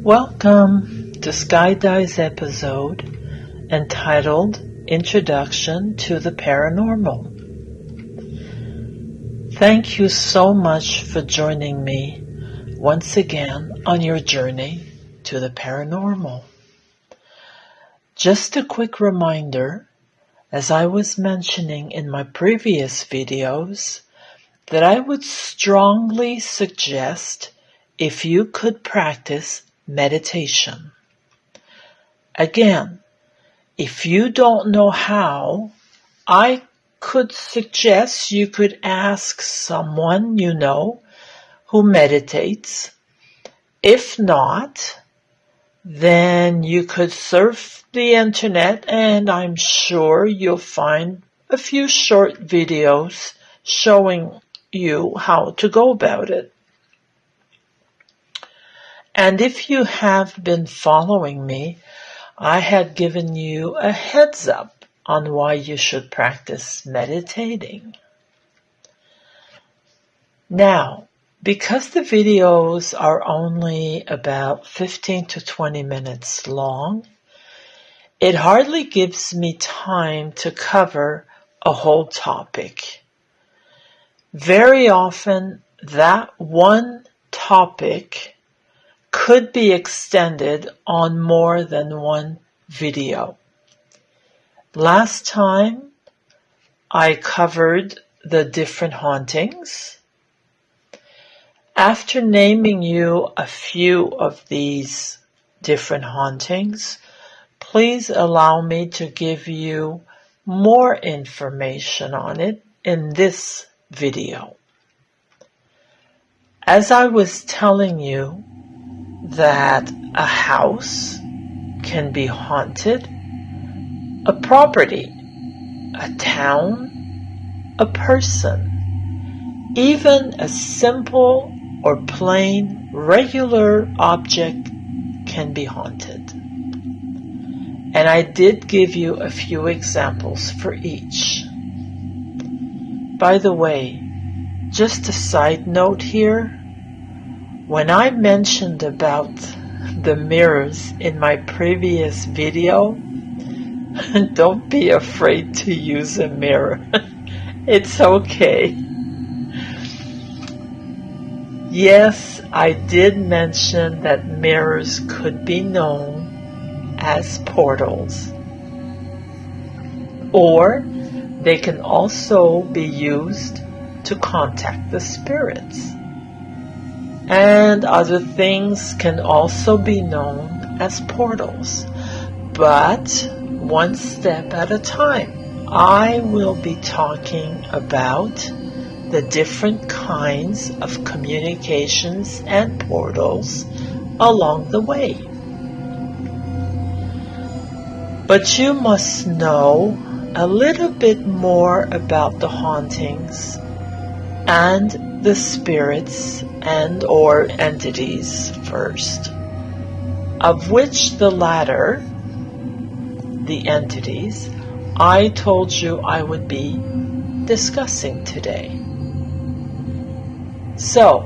Welcome to Skydive's episode entitled Introduction to the Paranormal. Thank you so much for joining me once again on your journey to the paranormal. Just a quick reminder, as I was mentioning in my previous videos, that I would strongly suggest if you could practice meditation. Again, if you don't know how, I could suggest you could ask someone you know who meditates. If not, then you could surf the internet and I'm sure you'll find a few short videos showing you how to go about it. And if you have been following me, I had given you a heads up on why you should practice meditating. Now, because the videos are only about 15 to 20 minutes long, it hardly gives me time to cover a whole topic. Very often, that one topic could be extended on more than one video. Last time, I covered the different hauntings. After naming you a few of these different hauntings, please allow me to give you more information on it in this video. As I was telling you, that a house can be haunted, a property, a town, a person, even a simple or plain regular object can be haunted. And I did give you a few examples for each. By the way, just a side note here, when I mentioned about the mirrors in my previous video, don't be afraid to use a mirror. It's okay. Yes, I did mention that mirrors could be known as portals, or they can also be used to contact the spirits. And other things can also be known as portals. But one step at a time. I will be talking about the different kinds of communications and portals along the way. But you must know a little bit more about the hauntings and the spirits and or entities first, of which the latter, the entities, I told you I would be discussing today. So,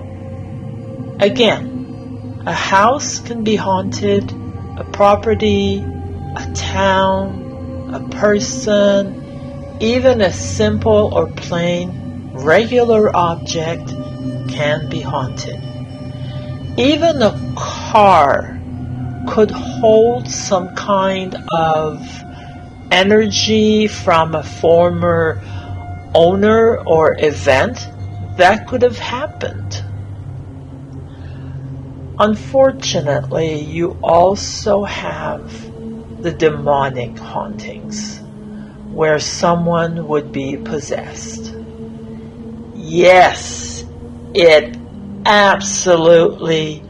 again, a house can be haunted, a property, a town, a person, even a simple or plain regular object can be haunted. Even a car could hold some kind of energy from a former owner or event that could have happened. Unfortunately, you also have the demonic hauntings, where someone would be possessed. Yes, it absolutely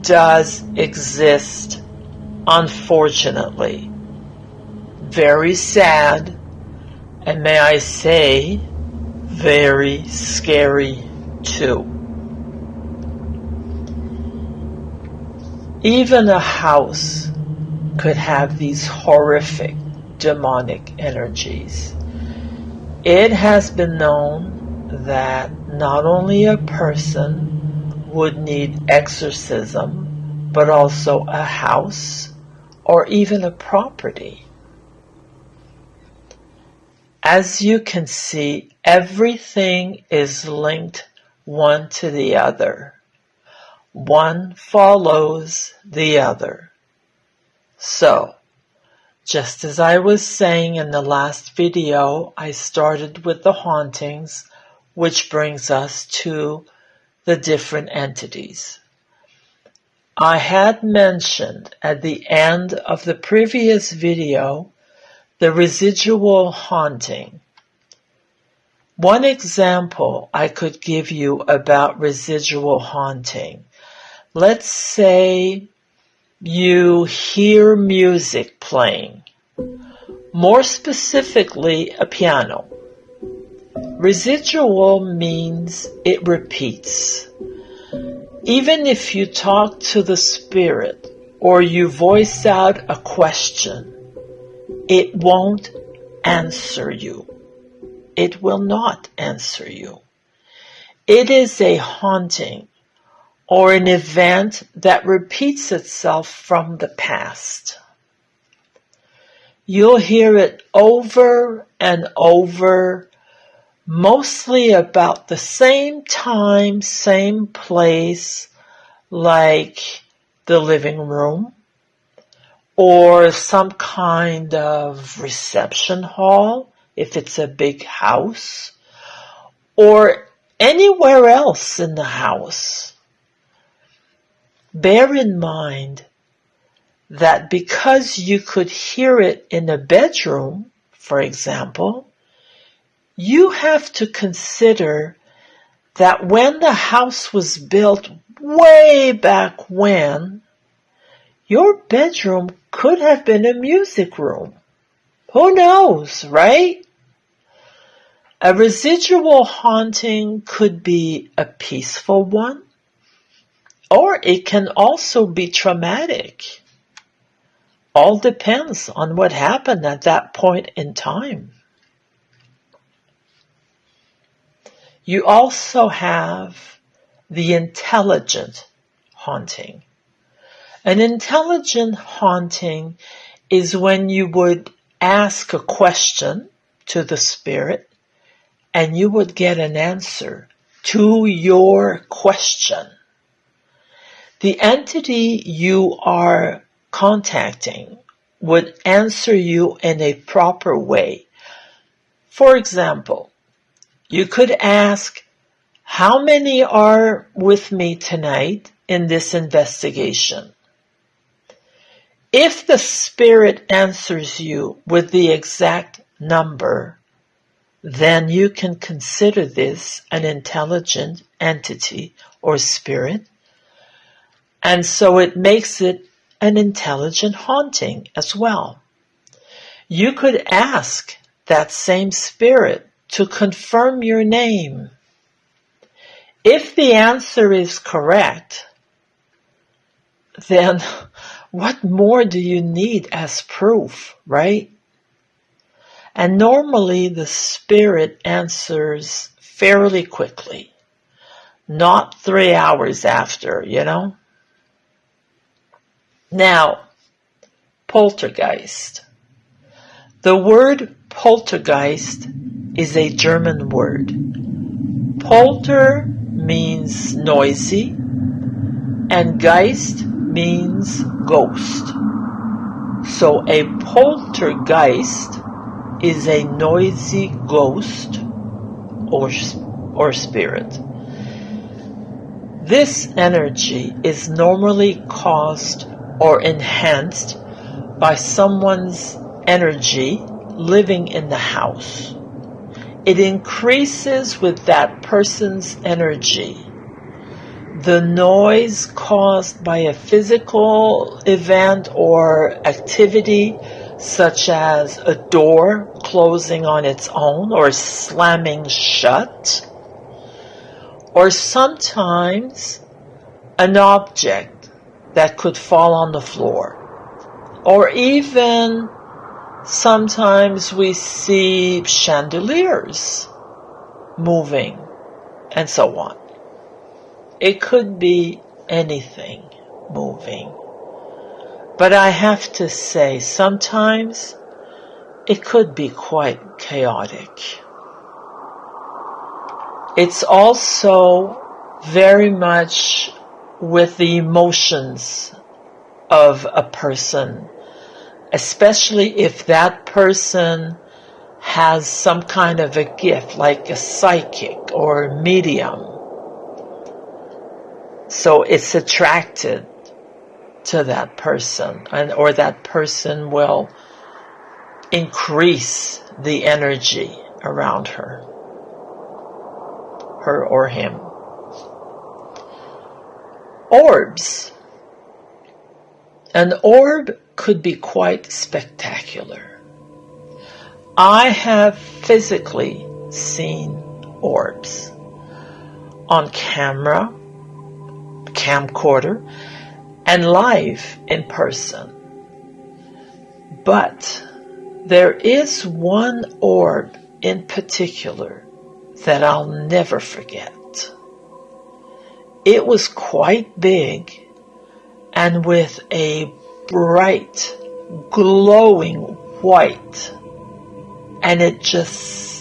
does exist, unfortunately. Very sad, and may I say, very scary too. Even a house could have these horrific demonic energies. It has been known that not only a person would need exorcism but also a house or even a property. As you can see, everything is linked one to the other. One follows the other. So, just as I was saying in the last video, I started with the hauntings, which brings us to the different entities. I had mentioned at the end of the previous video the residual haunting. One example I could give you about residual haunting. Let's say you hear music playing, more specifically a piano. Residual means it repeats. Even if you talk to the spirit or you voice out a question, it won't answer you. It will not answer you. It is a haunting or an event that repeats itself from the past. You'll hear it over and over, mostly about the same time, same place, like the living room or some kind of reception hall, if it's a big house, or anywhere else in the house. Bear in mind that because you could hear it in a bedroom, for example, you have to consider that when the house was built way back when, your bedroom could have been a music room. Who knows, right? A residual haunting could be a peaceful one, or it can also be traumatic. All depends on what happened at that point in time. You also have the intelligent haunting. An intelligent haunting is when you would ask a question to the spirit and you would get an answer to your question. The entity you are contacting would answer you in a proper way. For example, you could ask, how many are with me tonight in this investigation? If the spirit answers you with the exact number, then you can consider this an intelligent entity or spirit, and so it makes it an intelligent haunting as well. You could ask that same spirit to confirm your name. If the answer is correct, then what more do you need as proof, right? And normally the spirit answers fairly quickly, not 3 hours after, Now, poltergeist. The word poltergeist is a German word. Polter means noisy, and geist means ghost. So a poltergeist is a noisy ghost or spirit. This energy is normally caused or enhanced by someone's energy living in the house. It increases with that person's energy. The noise caused by a physical event or activity, such as a door closing on its own or slamming shut, or sometimes an object that could fall on the floor, or even sometimes we see chandeliers moving and so on. It could be anything. moving. But I have to say, sometimes it could be quite chaotic. It's also very much with the emotions of a person, especially if that person has some kind of a gift, like a psychic or a medium. So it's attracted to that person, or that person will increase the energy around her or him. Orbs. An orb could be quite spectacular. I have physically seen orbs on camera, camcorder, and live in person. But there is one orb in particular that I'll never forget. It was quite big and with a bright, glowing white, and it just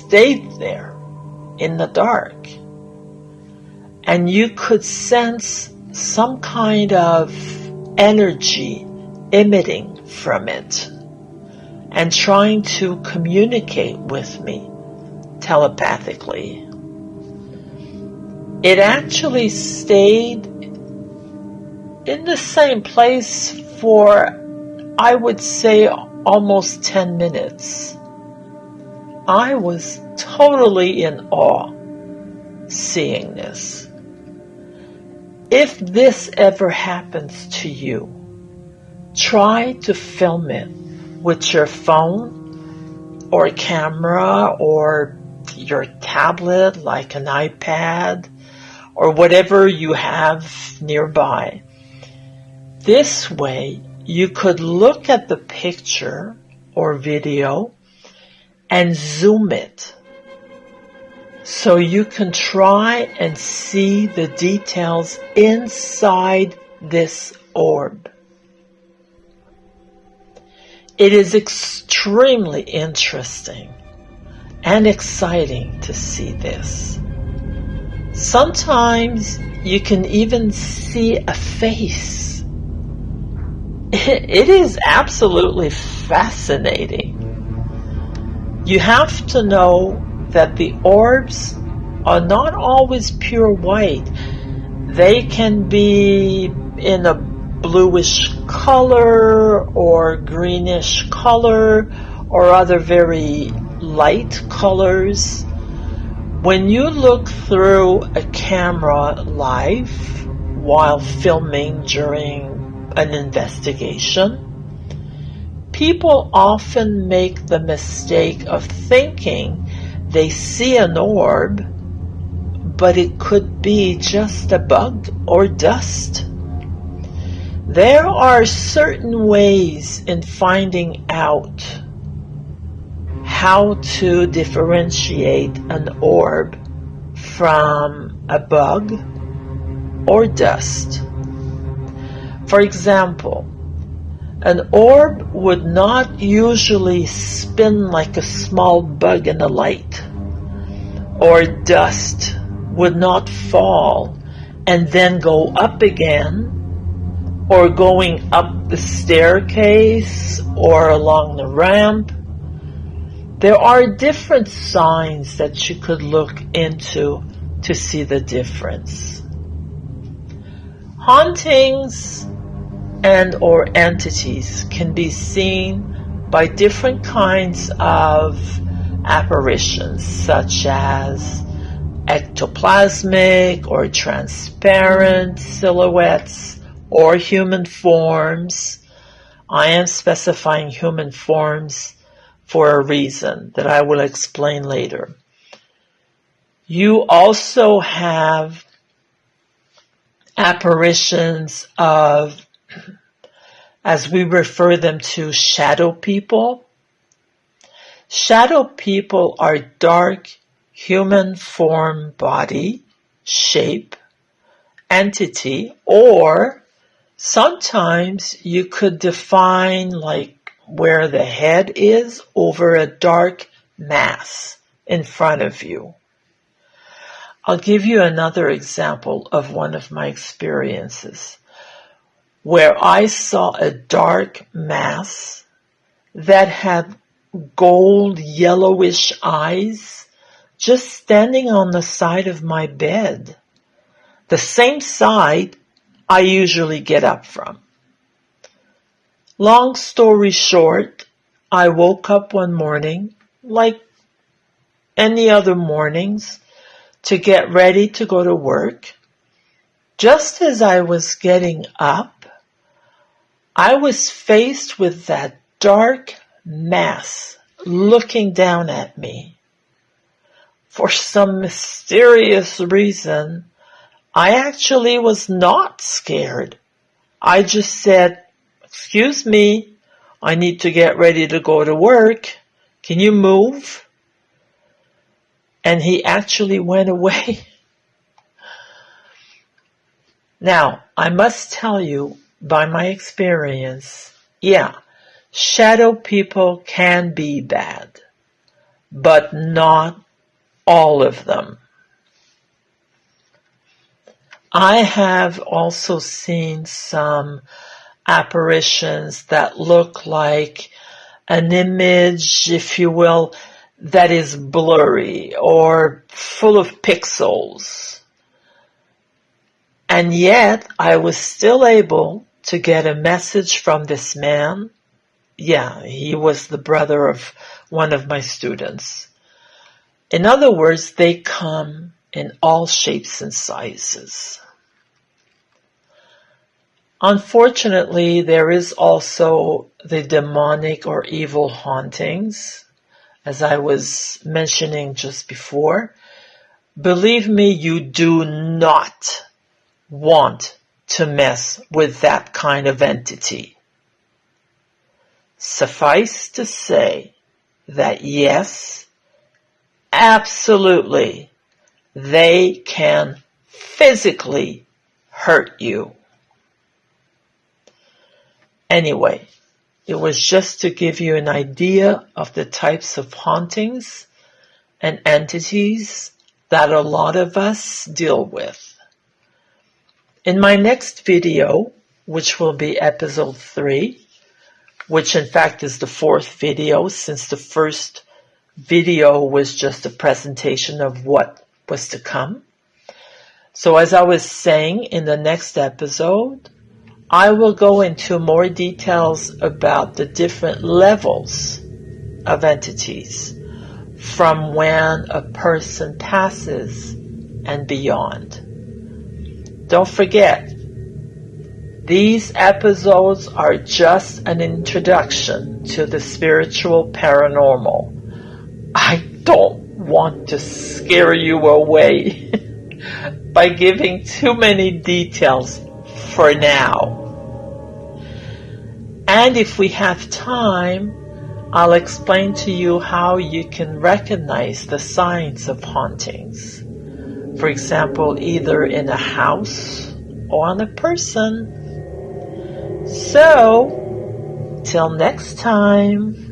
stayed there in the dark. And you could sense some kind of energy emitting from it and trying to communicate with me telepathically. It actually stayed in the same place for, I would say, almost 10 minutes. I was totally in awe seeing this. If this ever happens to you, try to film it with your phone or camera or your tablet, like an iPad or whatever you have nearby. This way, you could look at the picture or video and zoom it so you can try and see the details inside this orb. It is extremely interesting and exciting to see this. Sometimes you can even see a face. It is absolutely fascinating. You have to know that the orbs are not always pure white. They can be in a bluish color or greenish color or other very light colors. When you look through a camera live while filming during an investigation, people often make the mistake of thinking they see an orb, but it could be just a bug or dust. There are certain ways in finding out how to differentiate an orb from a bug or dust. For example, an orb would not usually spin like a small bug in the light, or dust would not fall and then go up again, or going up the staircase or along the ramp. There are different signs that you could look into to see the difference. Hauntings and or entities can be seen by different kinds of apparitions, such as ectoplasmic or transparent silhouettes or human forms. I am specifying human forms for a reason that I will explain later. You also have apparitions of, as we refer them to, shadow people. Shadow people are dark human form, body, shape, entity, or Sometimes you could define like where the head is over a dark mass in front of you. I'll give you another example of one of my experiences where I saw a dark mass that had gold yellowish eyes just standing on the side of my bed, the same side I usually get up from. Long story short, I woke up one morning, like any other mornings, to get ready to go to work. Just as I was getting up, I was faced with that dark mass looking down at me. For some mysterious reason, I actually was not scared. I just said, "Excuse me, I need to get ready to go to work. Can you move?" And he actually went away. Now, I must tell you, by my experience, yeah, shadow people can be bad, but not all of them. I have also seen some apparitions that look like an image, if you will, that is blurry or full of pixels. And yet I was still able to get a message from this man. Yeah, he was the brother of one of my students. In other words, they come in all shapes and sizes. Unfortunately, there is also the demonic or evil hauntings, as I was mentioning just before. Believe me, you do not want to mess with that kind of entity. Suffice to say that yes, absolutely, they can physically hurt you. Anyway, it was just to give you an idea of the types of hauntings and entities that a lot of us deal with. In my next video, which will be episode 3, which in fact is the 4th video, since the first video was just a presentation of what was to come. So as I was saying, in the next episode, I will go into more details about the different levels of entities from when a person passes and beyond. Don't forget, these episodes are just an introduction to the spiritual paranormal. I don't want to scare you away by giving too many details for now. And if we have time, I'll explain to you how you can recognize the signs of hauntings. For example, either in a house or on a person. So, till next time.